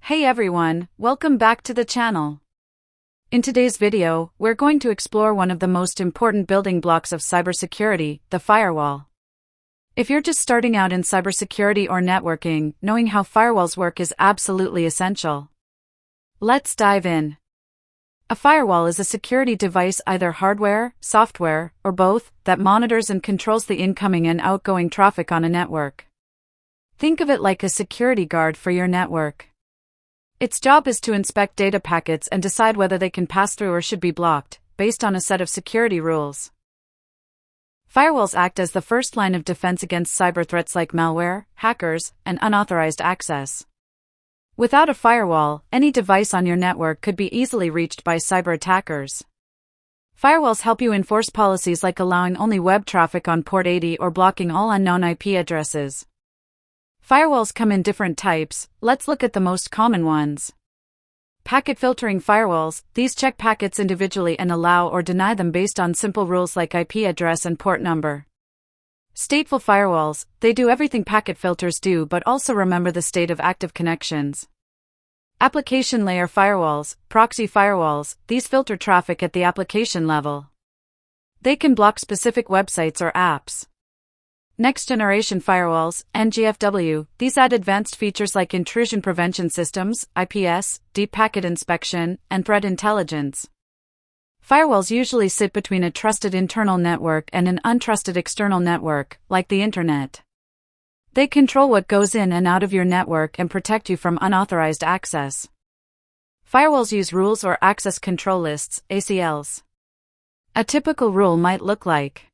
Hey everyone, welcome back to the channel. In today's video, we're going to explore one of the most important building blocks of cybersecurity, the firewall. If you're just starting out in cybersecurity or networking, knowing how firewalls work is absolutely essential. Let's dive in. A firewall is a security device, either hardware, software, or both, that monitors and controls the incoming and outgoing traffic on a network. Think of it like a security guard for your network. Its job is to inspect data packets and decide whether they can pass through or should be blocked, based on a set of security rules. Firewalls act as the first line of defense against cyber threats like malware, hackers, and unauthorized access. Without a firewall, any device on your network could be easily reached by cyber attackers. Firewalls help you enforce policies like allowing only web traffic on port 80 or blocking all unknown IP addresses. Firewalls come in different types. Let's look at the most common ones. Packet filtering firewalls. These check packets individually and allow or deny them based on simple rules like IP address and port number. Stateful firewalls. They do everything packet filters do but also remember the state of active connections. Application layer firewalls. Proxy firewalls. These filter traffic at the application level. They can block specific websites or apps. Next-generation firewalls, NGFW, these add advanced features like intrusion prevention systems, IPS, deep packet inspection, and threat intelligence. Firewalls usually sit between a trusted internal network and an untrusted external network, like the internet. They control what goes in and out of your network and protect you from unauthorized access. Firewalls use rules or access control lists, ACLs. A typical rule might look like: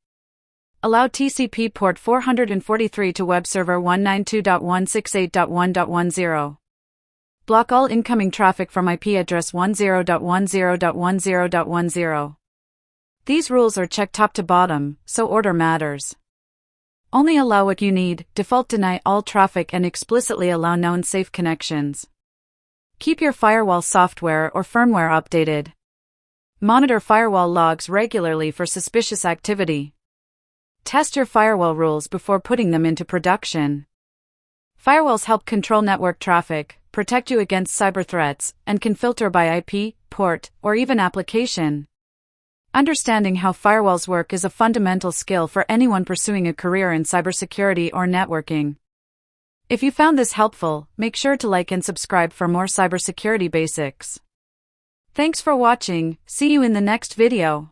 allow TCP port 443 to web server 192.168.1.10. Block all incoming traffic from IP address 10.10.10.10. These rules are checked top to bottom, so order matters. Only allow what you need, default deny all traffic and explicitly allow known safe connections. Keep your firewall software or firmware updated. Monitor firewall logs regularly for suspicious activity. Test your firewall rules before putting them into production. Firewalls help control network traffic, protect you against cyber threats, and can filter by IP, port, or even application. Understanding how firewalls work is a fundamental skill for anyone pursuing a career in cybersecurity or networking. If you found this helpful, make sure to like and subscribe for more cybersecurity basics. Thanks for watching. See you in the next video.